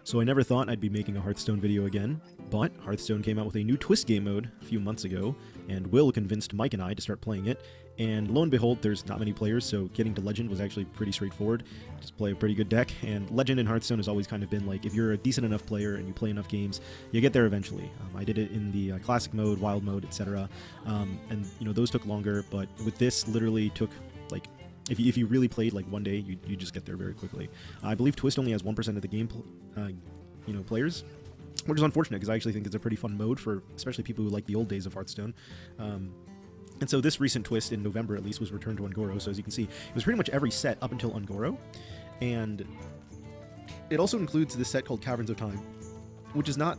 So I never thought I'd be making a Hearthstone video again, but Hearthstone came out with a new twist game mode a few months ago, and Will convinced Mike and I to start playing it, and lo and behold, there's not many players, so getting to Legend was actually pretty straightforward. Just play a pretty good deck, and Legend in Hearthstone has always kind of been like, if you're a decent enough player and you play enough games, you get there eventually. I did it in the Classic mode, Wild mode, etc., and you know, those took longer, but with this literally took like, if you really played like one day, you just get there very quickly. I believe Twist only has 1% of the game, players, which is unfortunate because I actually think it's a pretty fun mode for especially people who like the old days of Hearthstone. And so this recent twist in November at least was Return to Ungoro. So as you can see, it was pretty much every set up until Ungoro, and it also includes this set called Caverns of Time, which is not.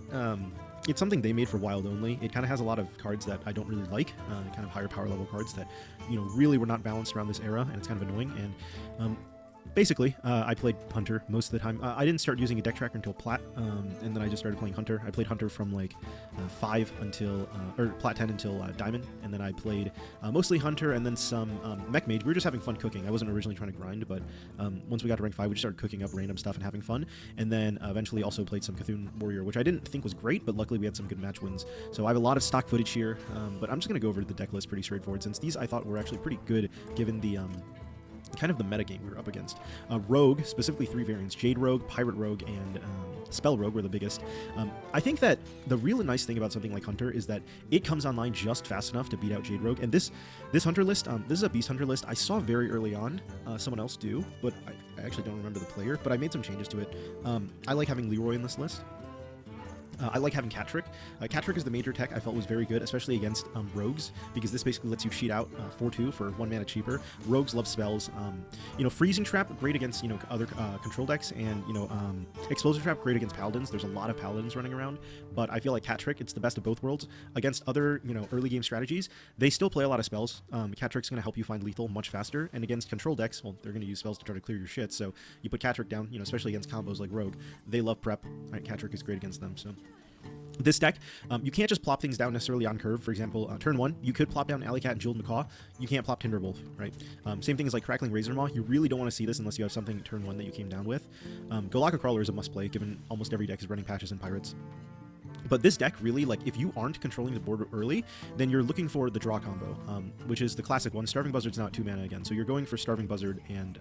It's something they made for Wild only. It kind of has a lot of cards that I don't really like, kind of higher power level cards that, you know, really were not balanced around this era, and it's kind of annoying. And basically, I played Hunter most of the time. I didn't start using a deck tracker until Plat, and then I just started playing Hunter. I played Hunter from like 5 until, or Plat 10 until Diamond, and then I played mostly Hunter and then some Mech Mage. We were just having fun cooking. I wasn't originally trying to grind, but once we got to rank 5, we just started cooking up random stuff and having fun, and then eventually also played some C'thun Warrior, which I didn't think was great, but luckily we had some good match wins. So I have a lot of stock footage here, but I'm just going to go over the deck list pretty straightforward, since these I thought were actually pretty good given the kind of the meta game we were up against. Rogue, specifically 3 variants, Jade Rogue, Pirate Rogue, and Spell Rogue were the biggest. I think that the really nice thing about something like Hunter is that it comes online just fast enough to beat out Jade Rogue, and this Hunter list, this is a Beast Hunter list I saw very early on someone else do, but I actually don't remember the player, but I made some changes to it. I like having Leroy in this list. I like having Cat Trick. Cat Trick is the major tech I felt was very good, especially against Rogues, because this basically lets you cheat out 4/2 for 1 mana cheaper. Rogues love spells. Freezing Trap, great against, other control decks, and, Explosive Trap, great against Paladins. There's a lot of Paladins running around, but I feel like Cat Trick, it's the best of both worlds. Against other, early game strategies, they still play a lot of spells. Cat Trick's going to help you find lethal much faster, and against control decks, well, they're going to use spells to try to clear your shit, so you put Cat Trick down, especially against combos like Rogue. They love prep. Right, Cat Trick is great against them, so... This deck, you can't just plop things down necessarily on curve. For example, turn 1, you could plop down Alley Cat and Jeweled Macaw. You can't plop Tinderwolf, right? Same thing as like Crackling Razor Maw. You really don't want to see this unless you have something turn 1 that you came down with. Golakka Crawler is a must-play, given almost every deck is running Patches and Pirates. But this deck really, like, if you aren't controlling the board early, then you're looking for the draw combo, which is the classic one. Starving Buzzard's now at 2 mana again, so you're going for Starving Buzzard and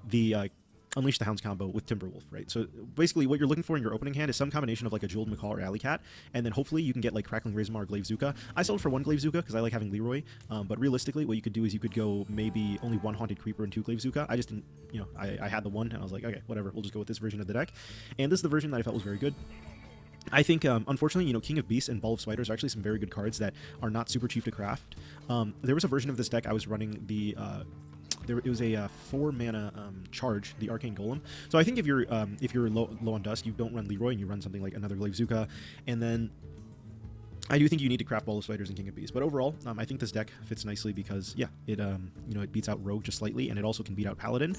the... Unleash the Hounds combo with Timberwolf, right? So basically what you're looking for in your opening hand is some combination of like a Jeweled Macaw or Alley Cat, and then hopefully you can get like Crackling Razor Maw or Glaive Zuka. I sold for 1 Glaive Zuka because I like having Leroy, but realistically what you could do is you could go maybe only 1 Haunted Creeper and 2 Glaive Zuka. I just didn't, I had the 1 and I was like, okay, whatever, we'll just go with this version of the deck. And this is the version that I felt was very good. I think, unfortunately, King of Beasts and Ball of Spiders are actually some very good cards that are not super cheap to craft. There was a version of this deck I was running the... it was a 4 mana charge, the Arcane Golem. So I think if you're low on dust, you don't run Leroy and you run something like another Glaive Zuka, and then I do think you need to craft Ball of Spiders and King of Beasts. But overall, I think this deck fits nicely because it it beats out Rogue just slightly, and it also can beat out Paladin.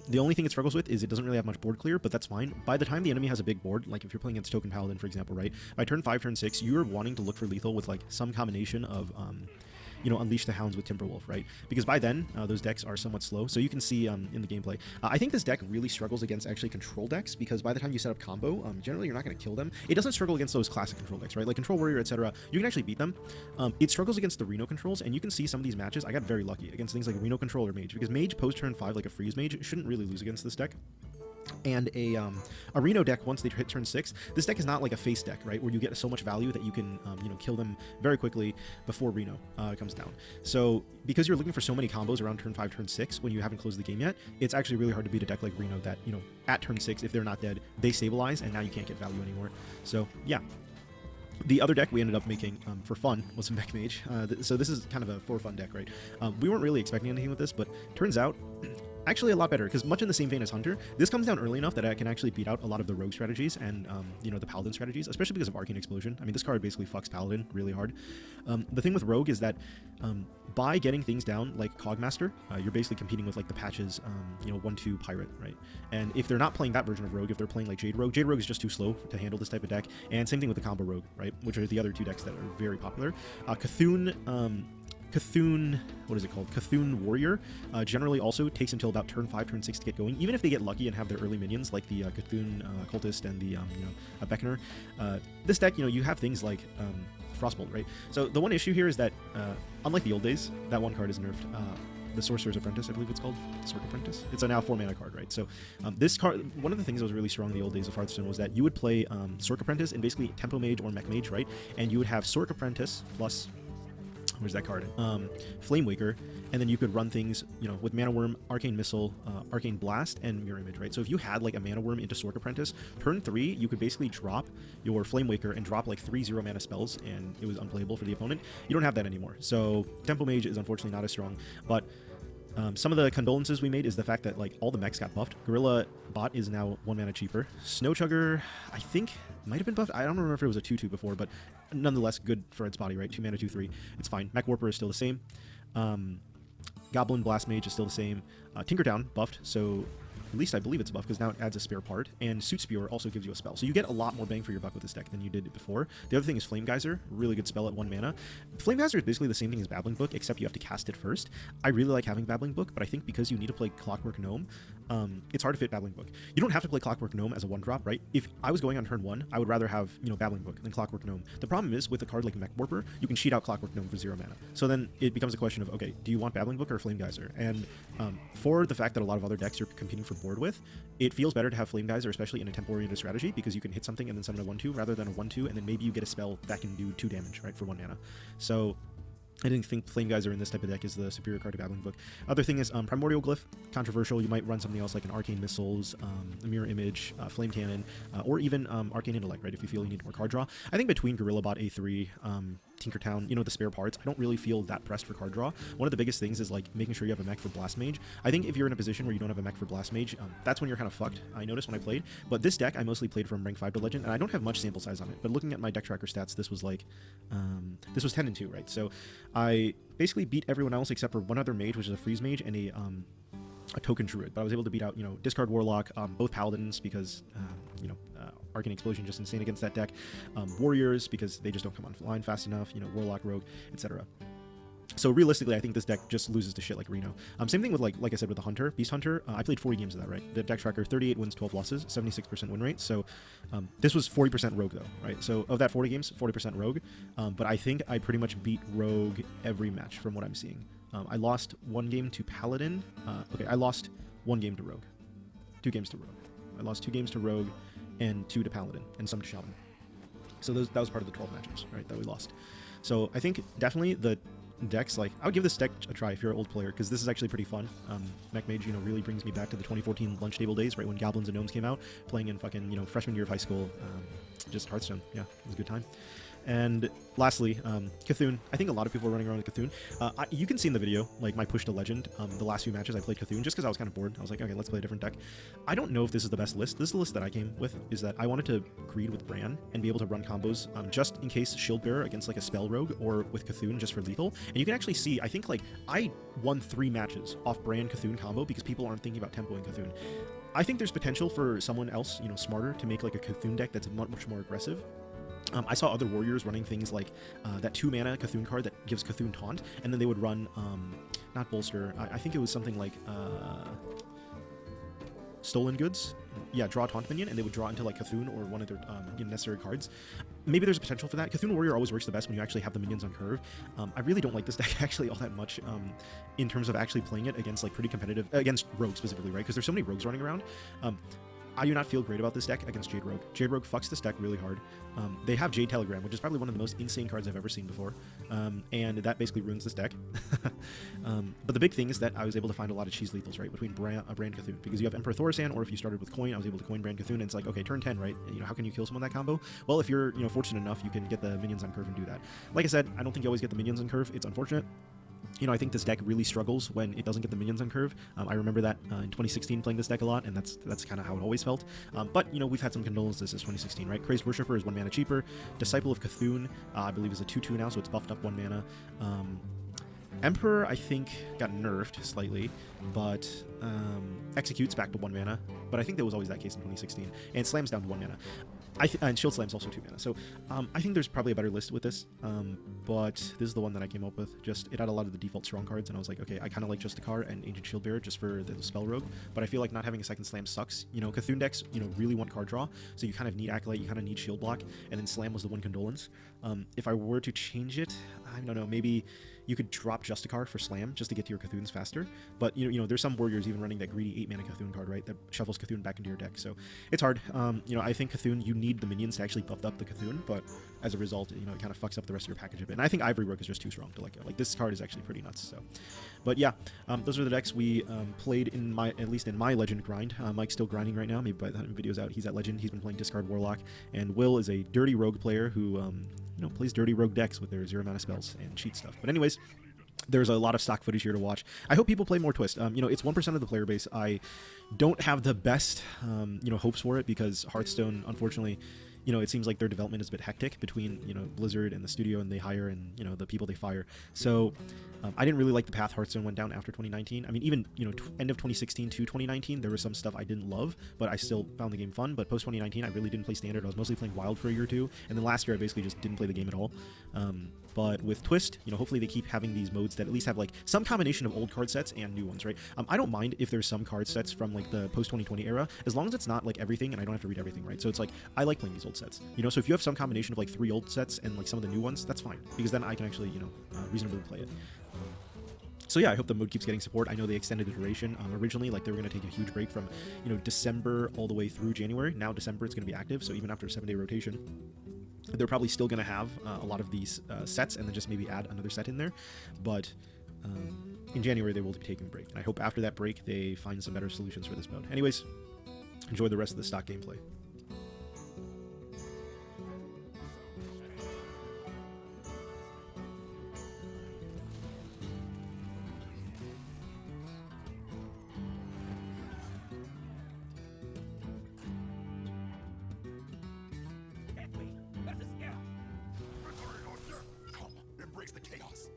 The only thing it struggles with is it doesn't really have much board clear, but that's fine. By the time the enemy has a big board, like if you're playing against Token Paladin, for example, right? By turn 5, turn 6, you're wanting to look for lethal with like some combination of Unleash the Hounds with Timberwolf, right? Because by then, those decks are somewhat slow, so you can see in the gameplay. I think this deck really struggles against actually control decks, because by the time you set up combo, generally you're not going to kill them. It doesn't struggle against those classic control decks, right? Like Control Warrior, etc. You can actually beat them. It struggles against the Reno controls, and you can see some of these matches. I got very lucky against things like Reno Control or Mage, because Mage post turn 5, like a Freeze Mage, shouldn't really lose against this deck. And a Reno deck, once they hit turn 6, this deck is not like a face deck, right, where you get so much value that you can kill them very quickly before Reno comes down. So because you're looking for so many combos around turn 5, turn 6 when you haven't closed the game yet, it's actually really hard to beat a deck like Reno that, at turn 6, if they're not dead, they stabilize, and now you can't get value anymore. So yeah. The other deck we ended up making for fun was Mech Mage. So this is kind of a for fun deck, right? We weren't really expecting anything with this, but turns out actually a lot better, because much in the same vein as Hunter, this comes down early enough that I can actually beat out a lot of the Rogue strategies and, the Paladin strategies, especially because of Arcane Explosion. I mean, this card basically fucks Paladin really hard. The thing with Rogue is that by getting things down like Cogmaster, you're basically competing with like the Patches, 1/2 Pirate, right? And if they're not playing that version of Rogue, if they're playing like Jade Rogue is just too slow to handle this type of deck, and same thing with the Combo Rogue, right? Which are the other 2 decks that are very popular. C'thun C'thun, what is it called? C'thun Warrior generally also takes until about turn 5, turn 6 to get going. Even if they get lucky and have their early minions like the C'thun Cultist and the Beckoner, this deck, you have things like Frostbolt, right? So the one issue here is that unlike the old days, that one card is nerfed. The Sorcerer's Apprentice, I believe it's called. Sorc Apprentice. It's a now 4-mana card, right? So this card, one of the things that was really strong in the old days of Hearthstone was that you would play Sorc Apprentice and basically Tempo Mage or Mech Mage, right? And you would have Sorc Apprentice plus, where's that card? Flame Waker, and then you could run things, with Mana Worm, Arcane Missile, Arcane Blast, and Mirror Image, right? So if you had like a Mana Worm into Sorc Apprentice, turn 3, you could basically drop your Flame Waker and drop like 3 0-mana spells, and it was unplayable for the opponent. You don't have that anymore. So Tempo Mage is unfortunately not as strong, but some of the condolences we made is the fact that like all the mechs got buffed. Gorilla Bot is now 1 mana cheaper. Snow Chugger, I think, might have been buffed. I don't remember if it was a 2/2 before, but nonetheless good for its body, right? 2 mana, 2/3. It's fine. Mech Warper is still the same. Goblin Blast Mage is still the same. Tinkertown buffed, so at least I believe it's buffed because now it adds a spare part. And Suit Spewer also gives you a spell. So you get a lot more bang for your buck with this deck than you did before. The other thing is Flame Geyser, really good spell at 1 mana. Flame Geyser is basically the same thing as Babbling Book, except you have to cast it first. I really like having Babbling Book, but I think because you need to play Clockwork Gnome, it's hard to fit Babbling Book. You don't have to play Clockwork Gnome as a 1-drop, right? If I was going on turn 1, I would rather have, Babbling Book than Clockwork Gnome. The problem is, with a card like Mech Warper, you can cheat out Clockwork Gnome for 0 mana. So then it becomes a question of, okay, do you want Babbling Book or Flame Geyser? And for the fact that a lot of other decks you're competing for board with, it feels better to have Flame Geyser, especially in a tempo-oriented strategy, because you can hit something and then summon a 1/2 rather than a 1/2, and then maybe you get a spell that can do 2 damage, right, for 1 mana. So I didn't think Flame Geyser in this type of deck is the superior card to Babbling Book. Other thing is Primordial Glyph, controversial. You might run something else like an Arcane Missiles, a Mirror Image, Flame Cannon, or even Arcane Intellect, right, if you feel you need more card draw. I think between Gorilla Bot A3, Tinkertown, the spare parts, I don't really feel that pressed for card draw. One of the biggest things is like making sure you have a mech for Blast Mage. I think if you're in a position where you don't have a mech for Blast Mage, that's when you're kind of fucked, I noticed when I played. But this deck, I mostly played from rank 5 to Legend, and I don't have much sample size on it. But looking at my deck tracker stats, this was like, this was 10-2, right? So I basically beat everyone else except for one other mage, which is a Freeze Mage, and a token Druid. But I was able to beat out, Discard Warlock, both Paladins, because, Arcane Explosion just insane against that deck. Warriors, because they just don't come online fast enough, Warlock, Rogue, etc. So realistically, I think this deck just loses to shit like Reno. Same thing with like I said with the Hunter, Beast Hunter. I played 40 games of that, right? The deck tracker, 38 wins, 12 losses, 76% win rate. So this was 40% Rogue though, right? So of that 40 games, 40% Rogue. But I think I pretty much beat Rogue every match from what I'm seeing. I lost 1 game to Paladin. I lost 1 game to Rogue. 2 games to Rogue. I lost 2 games to Rogue and 2 to Paladin and some to Shaman. So that was part of the 12 matchups, right, that we lost. So I think definitely the decks, like, I would give this deck a try if you're an old player, because this is actually pretty fun. Mech Mage, really brings me back to the 2014 lunch table days, right, when Goblins and Gnomes came out, playing in fucking, freshman year of high school, just Hearthstone. Yeah, it was a good time. And lastly, C'thun. I think a lot of people are running around with C'thun. You can see in the video, like my push to Legend, the last few matches I played C'thun just because I was kind of bored. I was like, okay, let's play a different deck. I don't know if this is the best list. This is the list that I came with, is that I wanted to greed with Bran and be able to run combos just in case Shield Bearer against like a Spell Rogue or with C'thun just for lethal. And you can actually see, I think like I won 3 matches off Bran C'thun combo because people aren't thinking about tempoing C'thun. I think there's potential for someone else, smarter to make like a C'thun deck that's much more aggressive. I saw other warriors running things like that 2-mana C'thun card that gives C'thun Taunt, and then they would run, not Bolster, I think it was something like Stolen Goods. Yeah, draw a Taunt minion, and they would draw into like C'thun or one of their necessary cards. Maybe there's a potential for that. C'thun Warrior always works the best when you actually have the minions on curve. I really don't like this deck actually all that much in terms of actually playing it against like pretty competitive, against Rogue specifically, right? Because there's so many Rogues running around. I do not feel great about this deck against Jade Rogue. Jade Rogue fucks this deck really hard. They have Jade Telegram, which is probably one of the most insane cards I've ever seen before, and that basically ruins this deck. But the big thing is that I was able to find a lot of cheese lethals, right, between Brand C'thun, because you have Emperor Thaurissan, or if you started with Coin, I was able to coin Brand C'thun, and it's like, okay, turn 10, right? How can you kill someone with that combo? Well, if you're fortunate enough, you can get the minions on curve and do that. Like I said, I don't think you always get the minions on curve. It's unfortunate. I think this deck really struggles when it doesn't get the minions on curve. I remember that in 2016 playing this deck a lot, and that's kind of how it always felt. But, we've had some condolences this 2016, right? Crazed Worshipper is 1 mana cheaper. Disciple of C'thun, I believe, is a 2/2 now, so it's buffed up 1 mana. Emperor, I think, got nerfed slightly, but Execute's back to 1 mana. But I think that was always that case in 2016. And Slam's down to 1 mana. And Shield Slam's also 2 mana. So I think there's probably a better list with this. But this is the one that I came up with. Just it had a lot of the default strong cards, and I was like, okay, I kind of like Justicar and Ancient Shield Bearer just for the Spell Rogue. But I feel like not having a second Slam sucks. You know, C'thun decks, you know, really want card draw, so you kind of need Acolyte, you kind of need Shield Block, and then Slam was the one Condolence. If I were to change it, I don't know, maybe you could drop Justicar for Slam just to get to your C'thuns faster. But you know, there's some warriors even running that greedy 8 mana C'thun card, right? That shuffles C'thun back into your deck. So it's hard. You know, I think C'thun, you need the minions to actually buff up the C'thun, but as a result, you know, it kind of fucks up the rest of your package a bit. And I think Ivory Rogue is just too strong to let go. Like, this card is actually pretty nuts. So, but yeah, those are the decks we played in at least in my Legend grind. Mike's still grinding right now. Maybe by the time the video's out, he's at Legend. He's been playing Discard Warlock, and Will is a dirty Rogue player who you know, plays dirty Rogue decks with their 0 mana spells and cheat stuff. But anyways, there's a lot of stock footage here to watch. I hope people play more Twist. You know, it's 1% of the player base. I don't have the best, you know, hopes for it because Hearthstone, unfortunately, you know, it seems like their development is a bit hectic between, you know, Blizzard and the studio and they hire and, you know, the people they fire. So I didn't really like the path Hearthstone went down after 2019. I mean, even, you know, end of 2016 to 2019, there was some stuff I didn't love, but I still found the game fun. But post 2019, I really didn't play Standard. I was mostly playing Wild for a year or two. And then last year, I basically just didn't play the game at all. But with Twist, you know, hopefully they keep having these modes that at least have like some combination of old card sets and new ones, right? I don't mind if there's some card sets from like the post 2020 era, as long as it's not like everything and I don't have to read everything, right? So it's like, I like playing these old sets, you know? So if you have some combination of like 3 old sets and like some of the new ones, that's fine, because then I can actually, you know, reasonably play it. So yeah, I hope the mode keeps getting support. I know they extended the duration. Originally, like, they were going to take a huge break from, you know, December all the way through January. Now December it's going to be active, so even after a 7-day rotation, they're probably still going to have a lot of these sets and then just maybe add another set in there. But in January they will be taking a break, and I hope after that break they find some better solutions for this mode. Anyways, enjoy the rest of the stock gameplay. Embrace the chaos.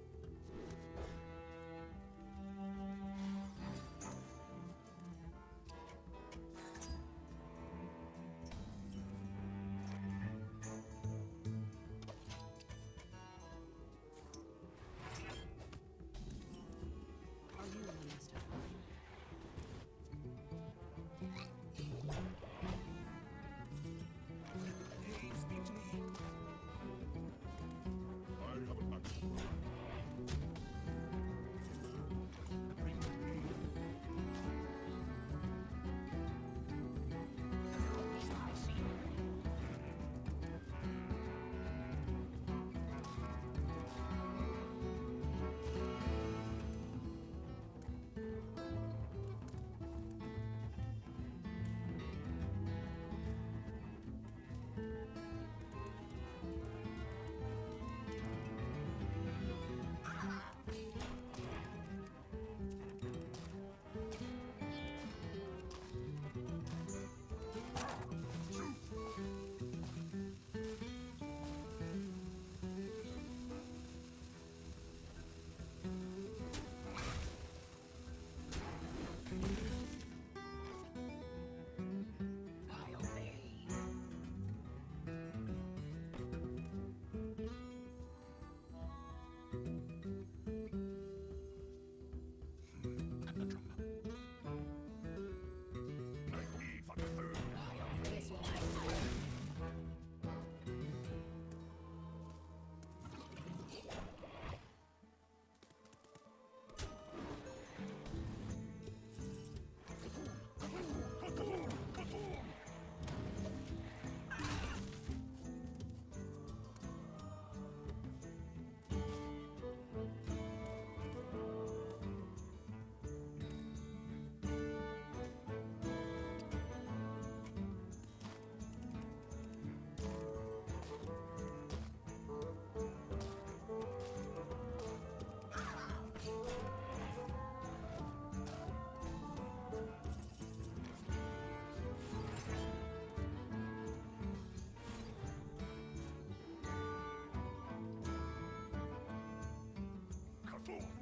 C'thun